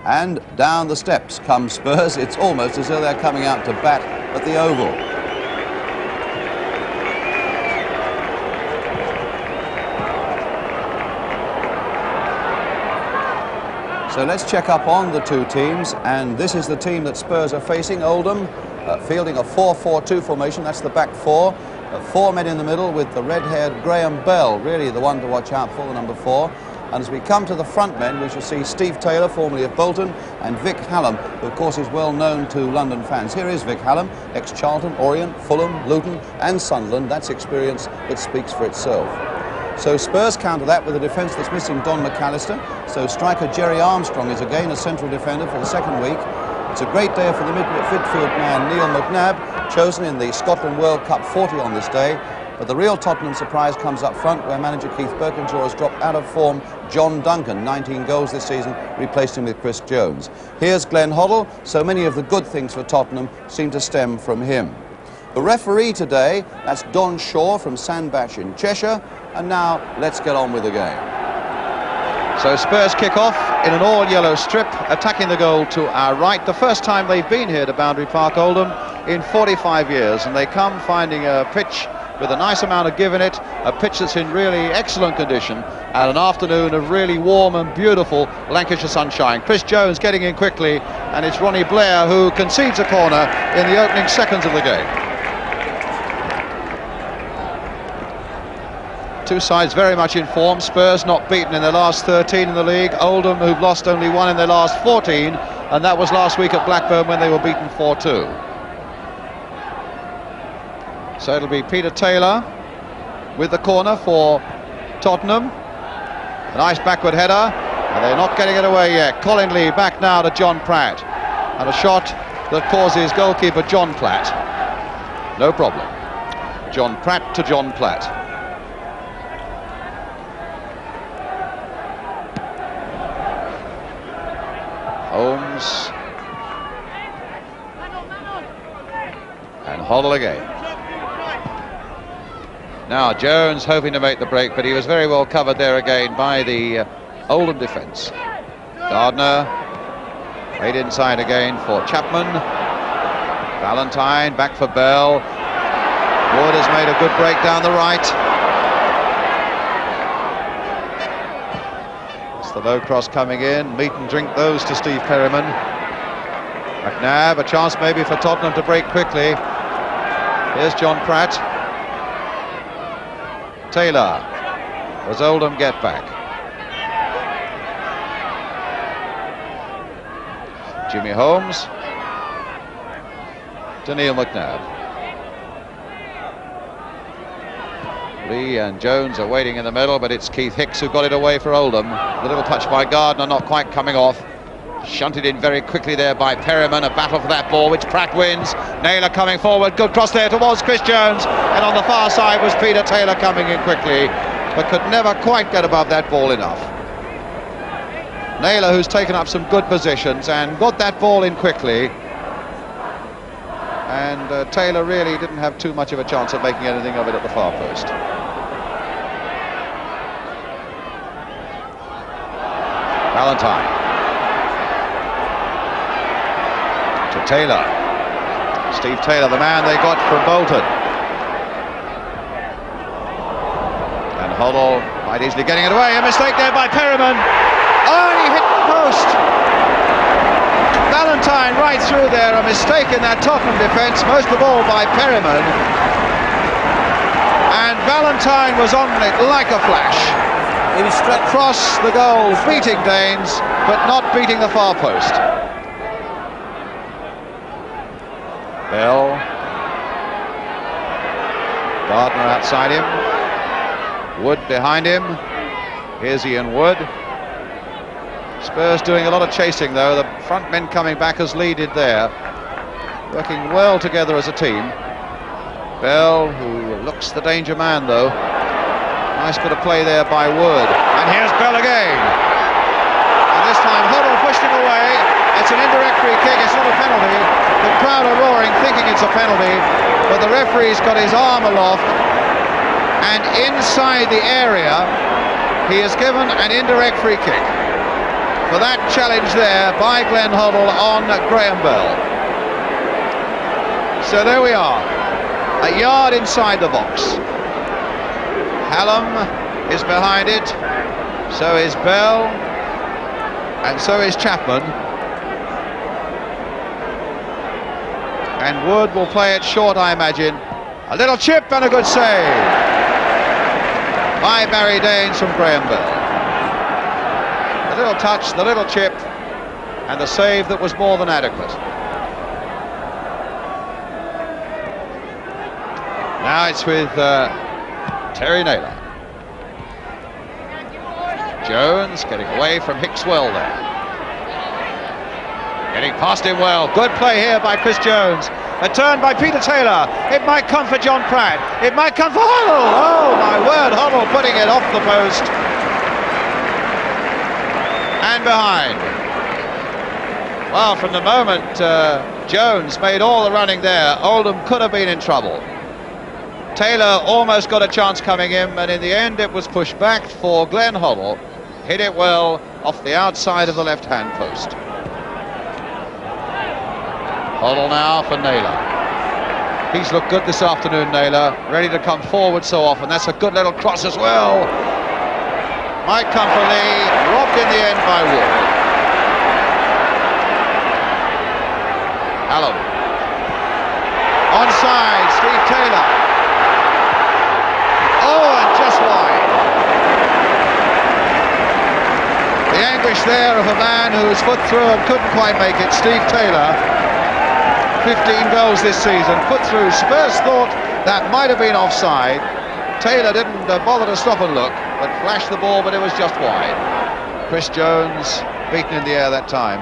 And down the steps come Spurs. It's almost as though they're coming out to bat at the Oval. So let's check up on the two teams, and this is the team that Spurs are facing. Oldham fielding a 4-4-2 formation. That's the back four. Four men in the middle with the red-haired Graham Bell, really the one to watch out for, the number 4. And as we come to the front men, we shall see Steve Taylor, formerly of Bolton, and Vic Hallam, who of course is well known to London fans. Here is Vic Hallam, ex-Charlton, Orient, Fulham, Luton and Sunderland. That's experience that speaks for itself. So Spurs counter that with a defence that's missing Don McAllister. So striker Jerry Armstrong is again a central defender for the second week. It's a great day for the midfield man Neil McNabb, chosen in the Scotland World Cup 40 on this day. But the real Tottenham surprise comes up front, where manager Keith Birkinshaw has dropped out of form John Duncan, 19 goals this season, replaced him with Chris Jones. Here's Glenn Hoddle. So many of the good things for Tottenham seem to stem from him. The referee today, that's Don Shaw from Sandbach in Cheshire. And now let's get on with the game. So Spurs kick off in an all-yellow strip, attacking the goal to our right. The first time they've been here to Boundary Park, Oldham, in 45 years. And they come finding a pitch with a nice amount of give in it, a pitch that's in really excellent condition, and an afternoon of really warm and beautiful Lancashire sunshine. Chris Jones getting in quickly, and it's Ronnie Blair who concedes a corner in the opening seconds of the game. Two sides very much in form. Spurs not beaten in their last 13 in the league. Oldham, who've lost only one in their last 14, and that was last week at Blackburn when they were beaten 4-2. So it'll be Peter Taylor with the corner for Tottenham. A nice backward header, and they're not getting it away yet. Colin Lee back now to John Pratt, and a shot that causes goalkeeper John Platt. No problem. John Pratt to John Platt. Holmes. And Hoddle again. Now Jones hoping to make the break, but he was very well covered there again by the Oldham defence. Gardner played inside again for Chapman. Valentine back for Bell. Wood has made a good break down the right. It's the low cross coming in. Meet and drink those to Steve Perryman. McNabb, a chance maybe for Tottenham to break quickly. Here's John Pratt. Taylor. Does Oldham get back? Jimmy Holmes to Neil McNabb. Lee and Jones are waiting in the middle, but it's Keith Hicks who got it away for Oldham. The little touch by Gardner, not quite coming off. Shunted in very quickly there by Perryman. A battle for that ball, which Pratt wins. Naylor coming forward. Good cross there towards Chris Jones. And on the far side was Peter Taylor coming in quickly, but could never quite get above that ball enough. Naylor, who's taken up some good positions and got that ball in quickly. And Taylor really didn't have too much of a chance of making anything of it at the far post. Valentine. To Taylor. Steve Taylor, the man they got from Bolton. And Hoddle quite easily getting it away. A mistake there by Perryman. Oh, and he hit the post. Valentine right through there. A mistake in that Tottenham defence, most of all by Perryman. And Valentine was on it like a flash. He was across the goal, beating Danes, but not beating the far post. Bell. Gardner outside him. Wood behind him. Here's Ian Wood. Spurs doing a lot of chasing though. The front men coming back as Lee did there. Working well together as a team. Bell, who looks the danger man though. Nice bit of play there by Wood. And here's Bell again. And this time Hoddle pushed him away. It's an indirect free kick, it's not a penalty. The crowd are roaring, thinking it's a penalty, but the referee's got his arm aloft, and inside the area, he is given an indirect free kick. for that challenge there by Glenn Hoddle on Graham Bell. So there we are, a yard inside the box. Hallam is behind it, so is Bell, and so is Chapman. And Wood will play it short, I imagine. A little chip and a good save by Barry Daines from Graham Bell. The little touch, the little chip, and the save that was more than adequate. Now it's with Terry Naylor. Jones getting away from Hicks well there. Getting past him well. Good play here by Chris Jones. A turn by Peter Taylor. It might come for John Pratt. It might come for Hoddle. Oh my word, Hoddle putting it off the post. And behind. Well, from the moment Jones made all the running there, Oldham could have been in trouble. Taylor almost got a chance coming in, and in the end it was pushed back for Glenn Hoddle. Hit it well off the outside of the left-hand post. Hoddle now for Naylor. He's looked good this afternoon, Naylor, ready to come forward so often. That's a good little cross as well. Might come for Lee, robbed in the end by Wood. Hallam. Onside, Steve Taylor. Oh, and just wide. The anguish there of a man whose foot through and couldn't quite make it, Steve Taylor. 15 goals this season, put through. Spurs thought that might have been offside. Taylor didn't bother to stop and look, but flashed the ball, but it was just wide. Chris Jones beaten in the air that time.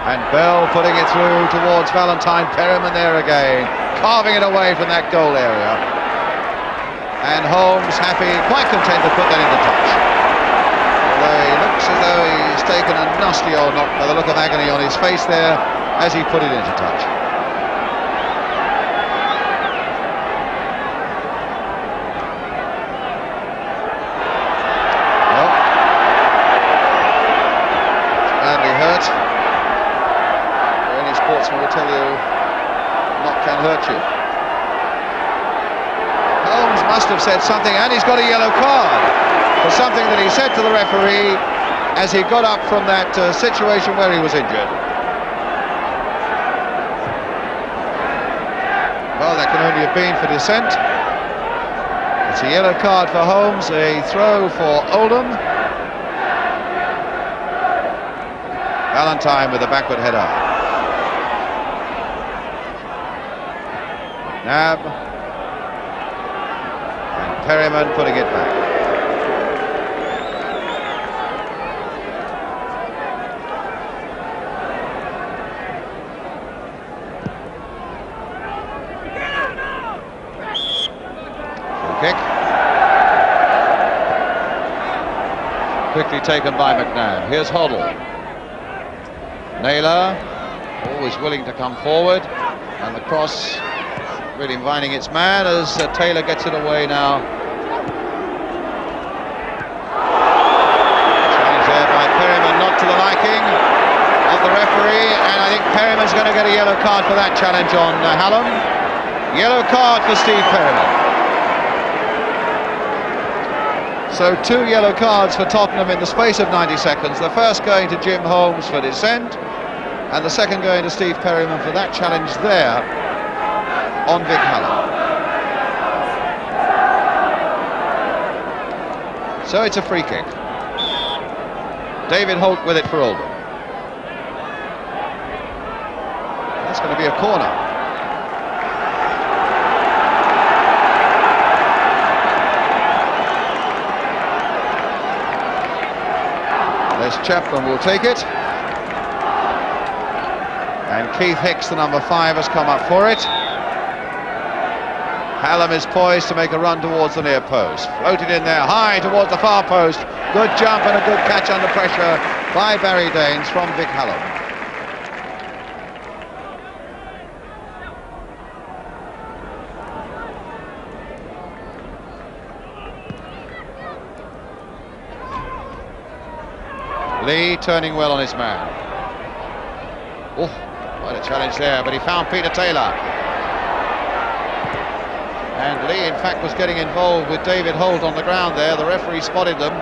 And Bell putting it through towards Valentine. Perryman there again, carving it away from that goal area. And Holmes happy, quite content to put that into touch. Although he looks as though he's taken a nasty old knock by the look of agony on his face there as he put it into touch. Well, badly hurt. Any sportsman will tell you knock can hurt you. Holmes must have said something, and he's got a yellow card for something that he said to the referee as he got up from that situation where he was injured. Well, that can only have been for dissent. It's a yellow card for Holmes, a throw for Oldham. Valentine with a backward header. Nab. And Perryman putting it back. Kick. Quickly taken by McNabb. Here's Hoddle. Naylor, always willing to come forward, and the cross really inviting its man as Taylor gets it away now. Challenge there by Perryman, not to the liking of the referee, and I think Perryman's going to get a yellow card for that challenge on Hallam. Yellow card for Steve Perryman. So 2 yellow cards for Tottenham in the space of 90 seconds. The first going to Jim Holmes for dissent, and the second going to Steve Perryman for that challenge there on Vic Hallam. So it's a free kick. David Holt with it for Oldham. That's going to be a corner. Chapman will take it, and Keith Hicks, the number 5, has come up for it. Hallam is poised to make a run towards the near post, floated in there high towards the far post. Good jump and a good catch under pressure by Barry Daines from Vic Hallam. Lee turning well on his man. Oh, quite a challenge there, but he found Peter Taylor. And Lee, in fact, was getting involved with David Holt on the ground there. The referee spotted them.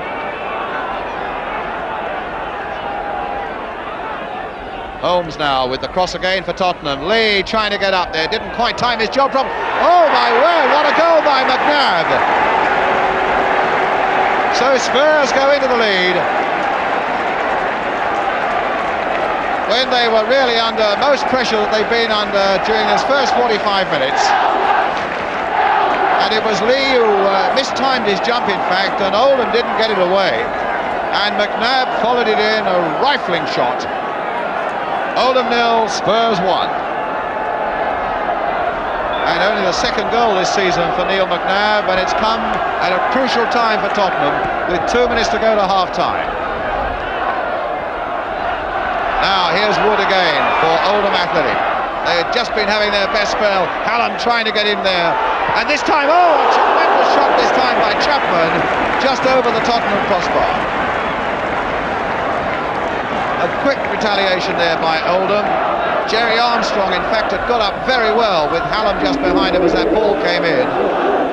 Holmes now with the cross again for Tottenham. Lee trying to get up there, didn't quite time his job properly. Oh my word, what a goal by McNabb! So Spurs go into the lead when they were really under most pressure that they've been under during this first 45 minutes. And it was Lee who mistimed his jump, in fact, and Oldham didn't get it away. And McNabb followed it in, a rifling shot. Oldham 0, Spurs 1. And only the second goal this season for Neil McNabb, and it's come at a crucial time for Tottenham with 2 minutes to go to half-time. Now here's Wood again for Oldham Athletic. They had just been having their best spell. Hallam trying to get in there. And this time, oh, a tremendous shot this time by Chapman, just over the Tottenham crossbar. A quick retaliation there by Oldham. Jerry Armstrong, in fact, had got up very well with Hallam just behind him as that ball came in.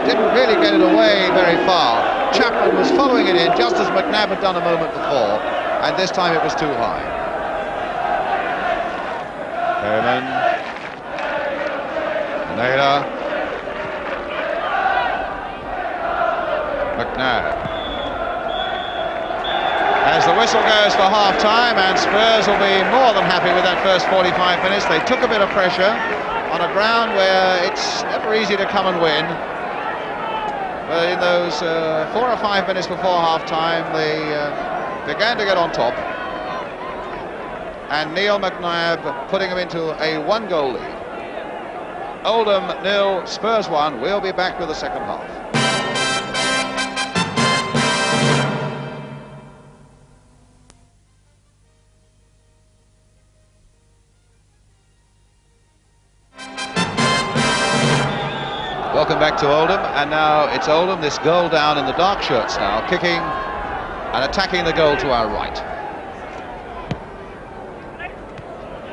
Didn't really get it away very far. Chapman was following it in just as McNabb had done a moment before, and this time it was too high. Perryman. Naylor. McNabb. As the whistle goes for half-time, and Spurs will be more than happy with that first 45 minutes. They took a bit of pressure on a ground where it's never easy to come and win. But in those 4 or 5 minutes before half-time, they began to get on top. And Neil McNabb putting them into a 1-goal lead. Oldham 0, Spurs 1. We'll be back with the second half. Welcome back to Oldham, and now it's Oldham, this goal down in the dark shirts now, kicking and attacking the goal to our right.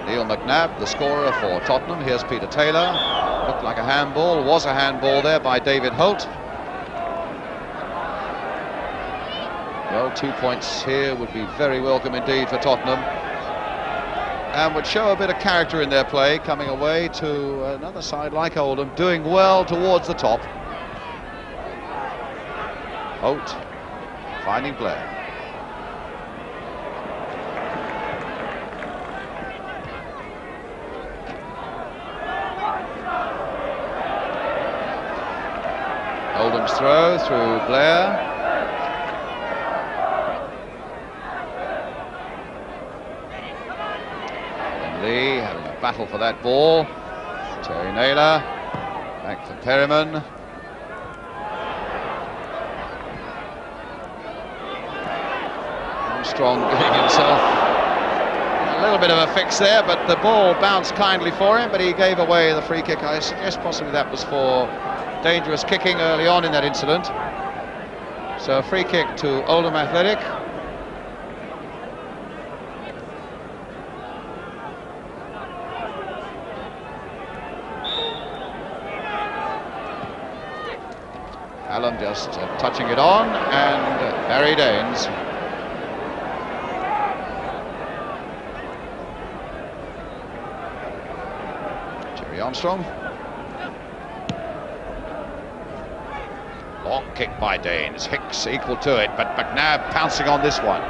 Neil McNabb, the scorer for Tottenham. Here's Peter Taylor. Looked like a handball, was a handball there by David Holt. Well, 2 points here would be very welcome indeed for Tottenham, and would show a bit of character in their play, coming away to another side like Oldham, doing well towards the top. Holt finding Blair. Oldham's throw through Blair. Lee having a battle for that ball. Terry Naylor, back for Perryman. Armstrong giving himself a little bit of a fix there, but the ball bounced kindly for him, but he gave away the free kick. I suggest possibly that was for dangerous kicking early on in that incident. So a free kick to Oldham Athletic. Hallam just touching it on, and Barry Daines. Jerry Armstrong. Long kick by Daines. Hicks equal to it, but McNabb pouncing on this one.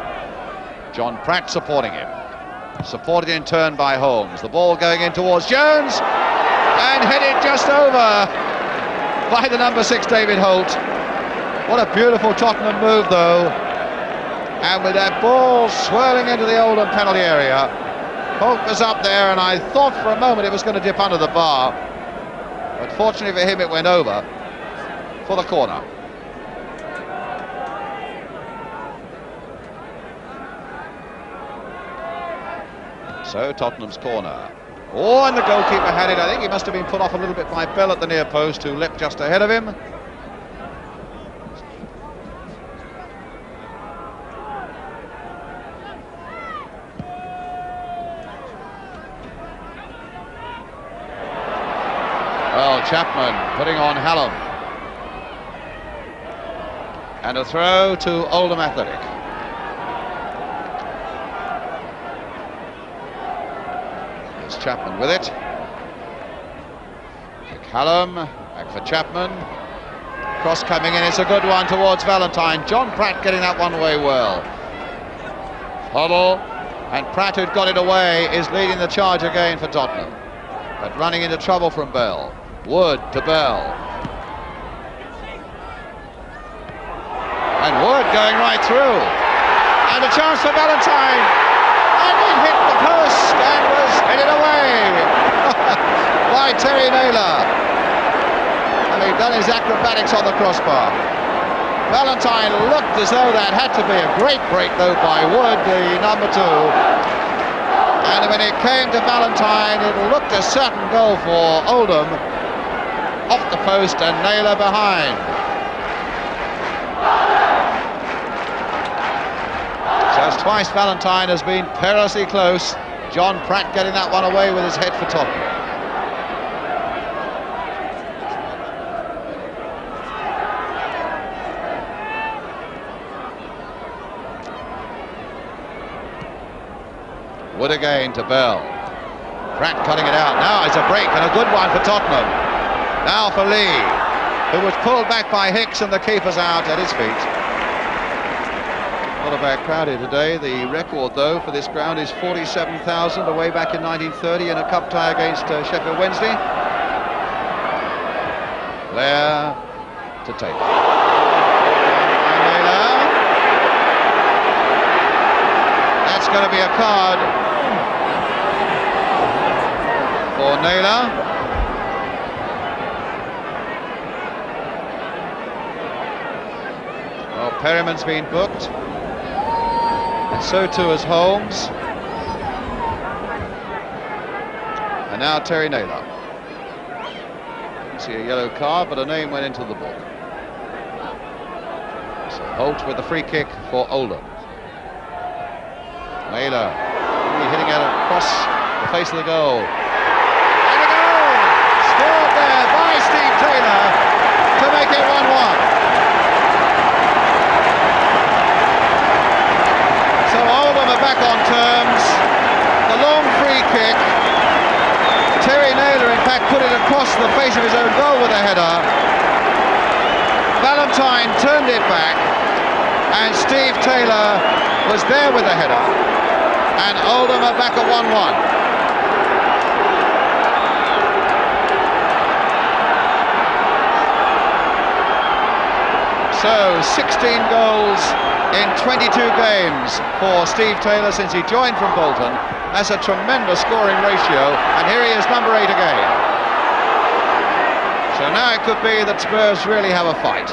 John Pratt supporting him. Supported in turn by Holmes. The ball going in towards Jones, and headed just over by the number 6, David Holt. What a beautiful Tottenham move, though. And with that ball swirling into the Oldham penalty area, Holt was up there, and I thought for a moment it was going to dip under the bar. But fortunately for him, it went over for the corner. So Tottenham's corner. Oh, and the goalkeeper had it. I think he must have been put off a little bit by Bell at the near post, who leapt just ahead of him. Well, Chapman putting on Hallam. And a throw to Oldham Athletic. Here's Chapman with it. Hallam, back for Chapman. Cross coming in, it's a good one towards Valentine. John Pratt getting that one away well. Hoddle, and Pratt, who'd got it away, is leading the charge again for Tottenham. But running into trouble from Bell. Wood to Bell. And Wood going right through. And a chance for Valentine. And it hit the post and was headed away by Terry Naylor. And he'd done his acrobatics on the crossbar. Valentine looked as though that had to be a great break, though, by Wood, the number 2. And when it came to Valentine, it looked a certain goal for Oldham. Off the post and Naylor behind. Just twice Valentine has been perilously close. John Pratt getting that one away with his head for Tottenham. Wood again to Bell. Pratt cutting it out. Now it's a break and a good one for Tottenham. Now for Lee, who was pulled back by Hicks, and the keeper's out at his feet. Not a bad crowd here today. The record, though, for this ground is 47,000 away back in 1930 in a cup tie against Sheffield Wednesday. Blair to Taylor. That's going to be a card for Naylor. Well, Perryman's been booked, and so too has Holmes. And now Terry Naylor. Didn't see a yellow card, but a name went into the book. So Holt with the free kick for Oldham. Naylor really hitting it across the face of the goal. And a goal! Scored there by Steve Taylor to make it 1-1. So Oldham are back on terms. The long free kick. Terry Naylor, in fact, put it across the face of his own goal with a header. Valentine turned it back, and Steve Taylor was there with the header. And Oldham are back at 1-1. So 16 goals in 22 games for Steve Taylor since he joined from Bolton. That's a tremendous scoring ratio, and here he is, number 8 again. So now it could be that Spurs really have a fight.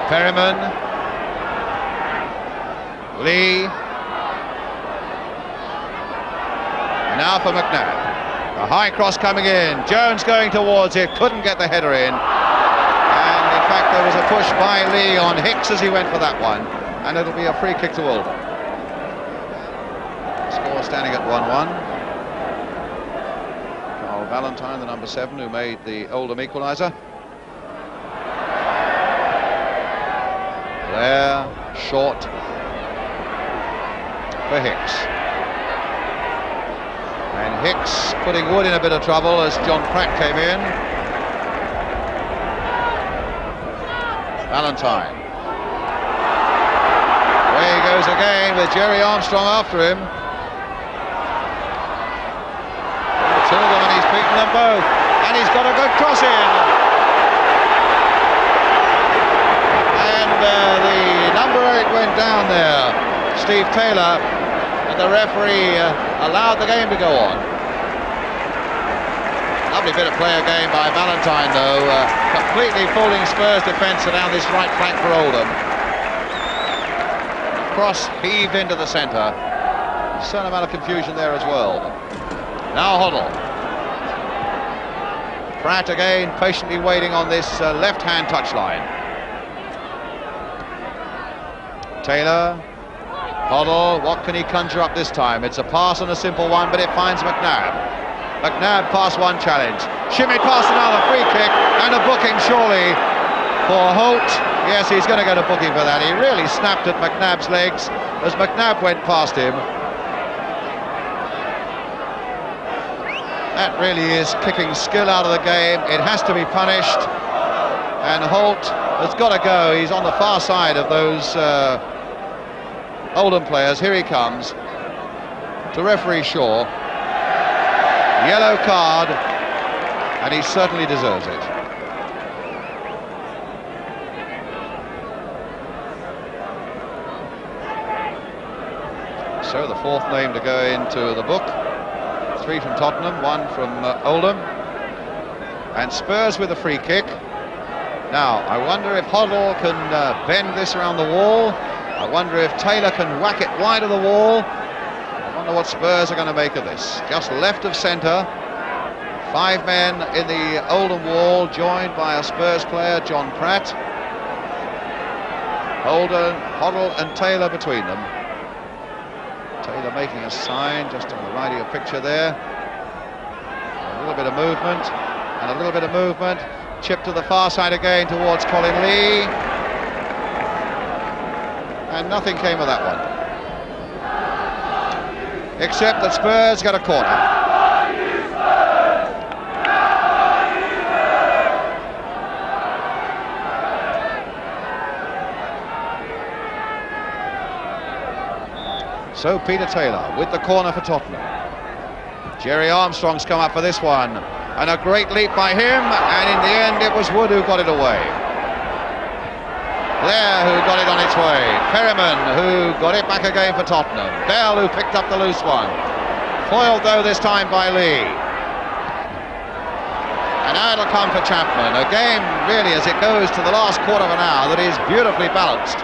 Perryman, Lee, and now for McNabb. A high cross coming in, Jones going towards it, couldn't get the header in. And in fact there was a push by Lee on Hicks as he went for that one. And it'll be a free kick to Oldham. Score standing at 1-1. Carl Valentine, the number 7, who made the Oldham equaliser. There, short for Hicks. And Hicks putting Wood in a bit of trouble as John Pratt came in. Valentine. Away he goes again with Jerry Armstrong after him. Two of them, and he's beaten them both. And he's got a good cross in. The number 8 went down there, Steve Taylor, and the referee allowed the game to go on. Lovely bit of play again by Valentine, though, completely fooling Spurs defence around this right flank for Oldham. Cross heaved into the centre. A certain amount of confusion there as well. Now Hoddle. Pratt again patiently waiting on this left-hand touchline. Taylor, Hoddle, what can he conjure up this time? It's a pass and a simple one, but it finds McNabb. McNabb past one challenge, shimmied past another, free kick, and a booking surely for Holt. Yes, he's going to get a booking for that. He really snapped at McNabb's legs as McNabb went past him. That really is kicking skill out of the game. It has to be punished, and Holt has got to go. He's on the far side of those Oldham players. Here he comes to referee Shaw. Yellow card, and he certainly deserves it. So the fourth name to go into the book. 3 from Tottenham, 1 from Oldham. And Spurs with a free kick. Now, I wonder if Hoddle can bend this around the wall. I wonder if Taylor can whack it wide of the wall. I wonder what Spurs are going to make of this. Just left of centre. 5 men in the Oldham wall, joined by a Spurs player, John Pratt. Hoddle and Taylor between them. Taylor making a sign just on the right of your picture there. A little bit of movement, and a little bit of movement. Chip to the far side again towards Colin Lee. And nothing came of that one. Except that Spurs got a corner. So Peter Taylor with the corner for Tottenham. Jerry Armstrong's come up for this one, and a great leap by him, and in the end it was Wood who got it away. Blair who got it on its way. Perryman who got it back again for Tottenham. Bell who picked up the loose one. Foiled though this time by Lee. And now it'll come for Chapman. A game really, as it goes to the last quarter of an hour, that is beautifully balanced.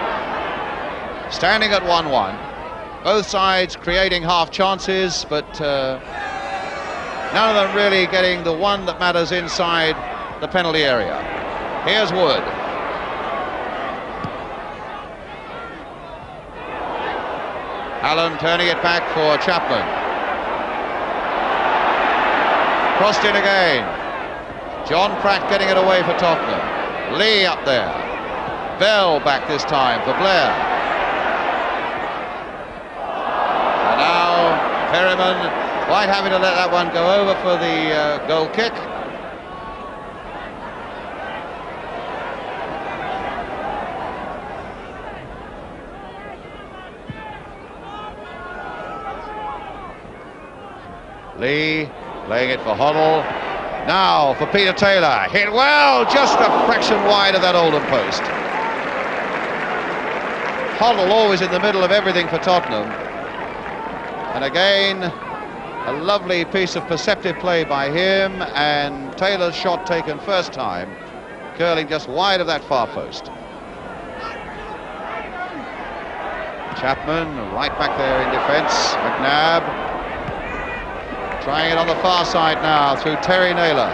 Standing at 1-1. Both sides creating half chances, but none of them really getting the one that matters inside the penalty area. Here's Wood. Allen turning it back for Chapman. Crossed in again. John Pratt getting it away for Tottenham. Lee up there. Bell back this time for Blair. Perryman quite happy to let that one go over for the goal kick. Lee laying it for Hoddle. Now for Peter Taylor. Hit well, just a fraction wide of that Oldham post. Hoddle always in the middle of everything for Tottenham. And again, a lovely piece of perceptive play by him, and Taylor's shot taken first time, curling just wide of that far post. Chapman right back there in defence. McNabb trying it on the far side now through Terry Naylor.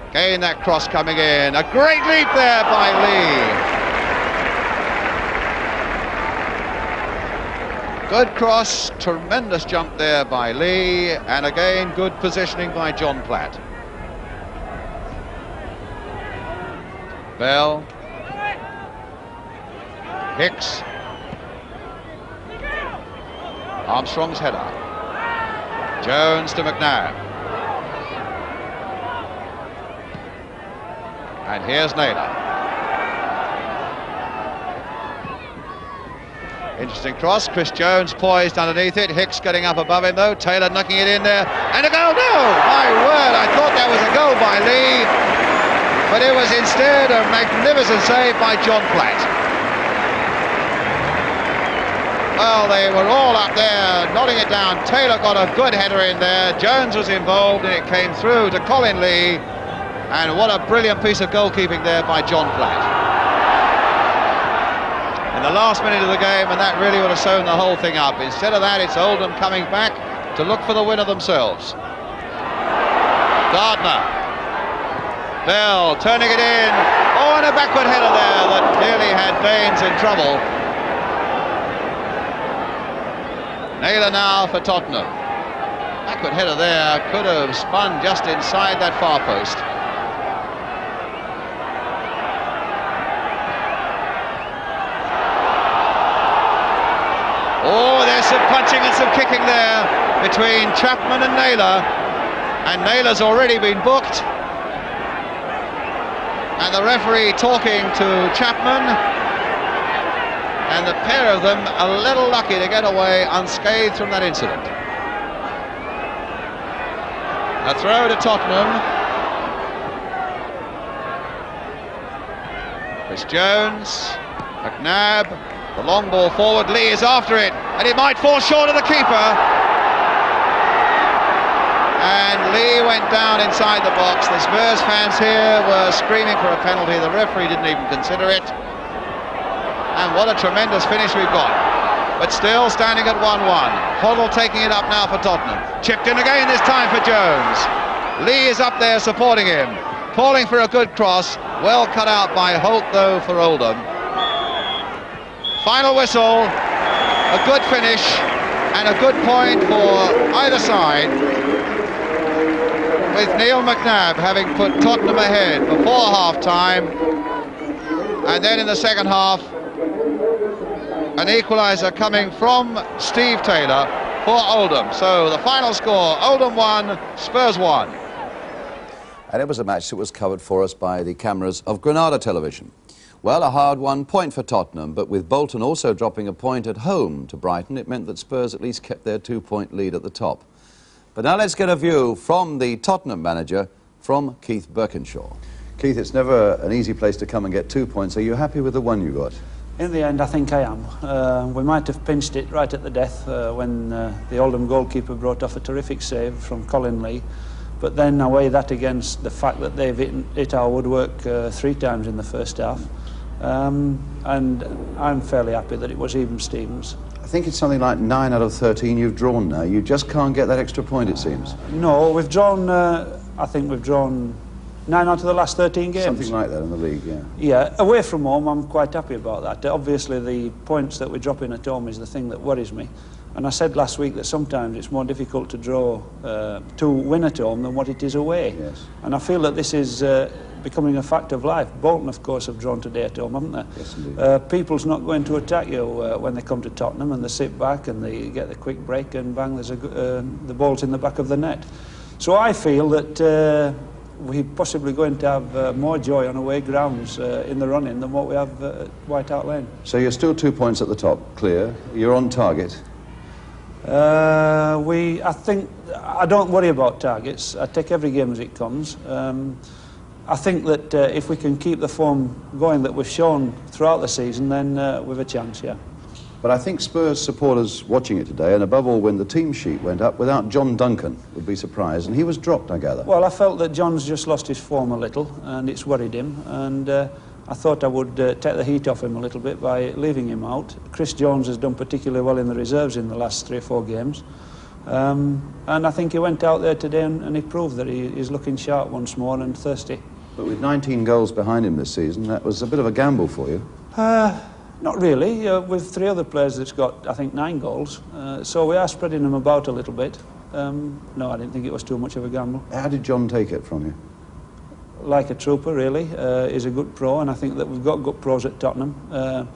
Again that cross coming in. A great leap there by Lee. Good cross, tremendous jump there by Lee, and again good positioning by John Platt. Bell. Hicks. Armstrong's header. Jones to McNabb. And here's Naylor. Interesting cross. Chris Jones poised underneath it. Hicks getting up above him though. Taylor knocking it in there. And a goal. No! My word, I thought that was a goal by Lee. But it was instead a magnificent save by John Platt. Well, they were all up there nodding it down. Taylor got a good header in there. Jones was involved and it came through to Colin Lee. And what a brilliant piece of goalkeeping there by John Platt. In the last minute of the game, and that really would have sewn the whole thing up. Instead of that, it's Oldham coming back to look for the winner themselves. Gardner. Bell turning it in. Oh, and a backward header there that clearly had Baines in trouble. Naylor now for Tottenham. Backward header there, could have spun just inside that far post. Oh, there's some punching and some kicking there between Chapman and Naylor. And Naylor's already been booked. And the referee talking to Chapman. And the pair of them a little lucky to get away unscathed from that incident. A throw to Tottenham. Chris Jones, McNabb, the long ball forward, Lee is after it, and it might fall short of the keeper. And Lee went down inside the box. The Spurs fans here were screaming for a penalty. The referee didn't even consider it. And what a tremendous finish we've got. But still standing at 1-1. Hoddle taking it up now for Tottenham. Chipped in again this time for Jones. Lee is up there supporting him. Calling for a good cross. Well cut out by Holt though for Oldham. Final whistle. A good finish. And a good point for either side. With Neil McNabb having put Tottenham ahead before half-time. And then in the second half, an equaliser coming from Steve Taylor for Oldham. So the final score, Oldham 1, Spurs 1. And it was a match that was covered for us by the cameras of Granada Television. Well, a hard-won point for Tottenham, but with Bolton also dropping a point at home to Brighton, it meant that Spurs at least kept their 2-point lead at the top. But now let's get a view from the Tottenham manager, from Keith Birkinshaw. Keith, it's never an easy place to come and get 2 points. Are you happy with the one you got? In the end, I think I am. We might have pinched it right at the death when the Oldham goalkeeper brought off a terrific save from Colin Lee. But then I weigh that against the fact that they've hit our woodwork 3 times in the first half. And I'm fairly happy that it was even Stevens. I think it's something like 9 out of 13 you've drawn now. You just can't get that extra point, it seems. No, we've drawn, I think we've drawn 9 out of the last 13 games. Something like that in the league, yeah. Yeah, away from home, I'm quite happy about that. Obviously, the points that we drop in at home is the thing that worries me. And I said last week that sometimes it's more difficult to draw, to win at home than what it is away. Yes. And I feel that this is becoming a fact of life. Bolton, of course, have drawn today at home, haven't they? Yes, indeed. People's not going to attack you when they come to Tottenham, and they sit back and they get the quick break and bang, there's the ball's in the back of the net. So I feel that we're possibly going to have more joy on away grounds in the run-in than what we have at White Hart Lane. So you're still 2 points at the top, clear. You're on target. I think I don't worry about targets. I take every game as it comes. I think that if we can keep the form going that we've shown throughout the season, then we've a chance, yeah. But I think Spurs supporters watching it today, and above all when the team sheet went up, without John Duncan, would be surprised, and he was dropped, I gather. Well, I felt that John's just lost his form a little, and it's worried him, and I thought I would take the heat off him a little bit by leaving him out. Chris Jones has done particularly well in the reserves in the last 3 or 4 games. And I think he went out there today and he proved that he is looking sharp once more and thirsty. But with 19 goals behind him this season, that was a bit of a gamble for you. Not really. With 3 other players that's got, I think, 9 goals. So we are spreading them about a little bit. No, I didn't think it was too much of a gamble. How did John take it from you? Like a trooper, really. He's a good pro, and I think that we've got good pros at Tottenham.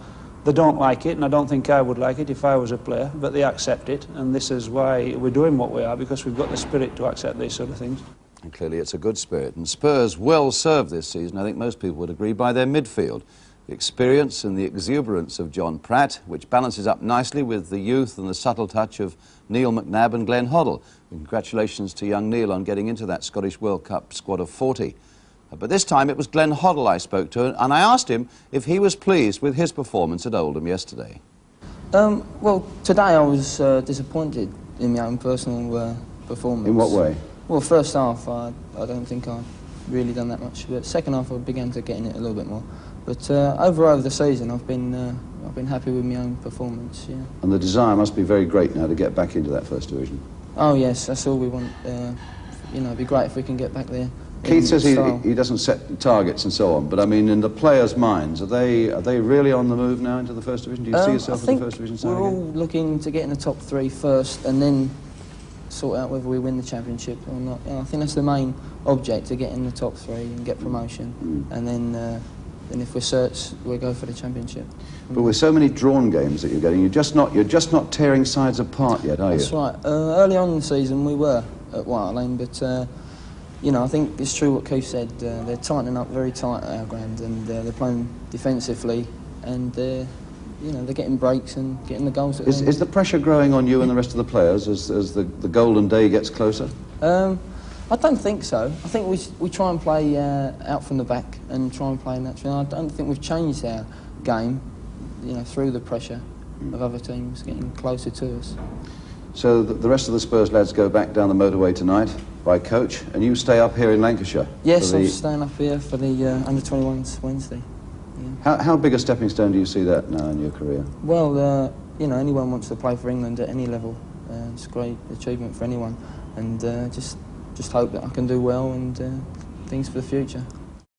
They don't like it, and I don't think I would like it if I was a player, but they accept it, and this is why we're doing what we are, because we've got the spirit to accept these sort of things. And clearly it's a good spirit, and Spurs well served this season, I think most people would agree, by their midfield. The experience and the exuberance of John Pratt, which balances up nicely with the youth and the subtle touch of Neil McNabb and Glenn Hoddle. Congratulations to young Neil on getting into that Scottish World Cup squad of 40. But this time it was Glenn Hoddle I spoke to, and I asked him if he was pleased with his performance at Oldham yesterday. Well, today I was disappointed in my own personal performance. In what way? Well, first half I don't think I've really done that much, but second half I began to get in it a little bit more. But overall the season I've been happy with my own performance, yeah. And the desire must be very great now to get back into that first division. Oh yes, that's all we want. You know, it'd be great if we can get back there Keith says style. he doesn't set targets and so on, but I mean, in the players' minds, are they really on the move now into the First Division? Do you see yourself in the First Division side we're again? all looking to get in the top 3 first, and then sort out whether we win the championship or not. I think that's the main object, to get in the top 3 and get promotion, and then if we're certs, we'll go for the championship. But with so many drawn games that you're getting, you're just not tearing sides apart yet, are you? That's right. Early on in the season we were at White Hart Lane, but you know, I think it's true what Keith said. They're tightening up very tight at our ground, and they're playing defensively, and they're getting breaks and getting the goals. Is the pressure growing on you and the rest of the players as the golden day gets closer? I don't think so. I think we try and play out from the back and try and play naturally. I don't think we've changed our game, you know, through the pressure of other teams getting closer to us. So the rest of the Spurs lads go back down the motorway tonight by coach, and you stay up here in Lancashire? Yes, I'm staying up here for the under-21s Wednesday. Yeah. How big a stepping stone do you see that now in your career? Well, you know, anyone wants to play for England at any level. It's a great achievement for anyone, and just hope that I can do well and things for the future.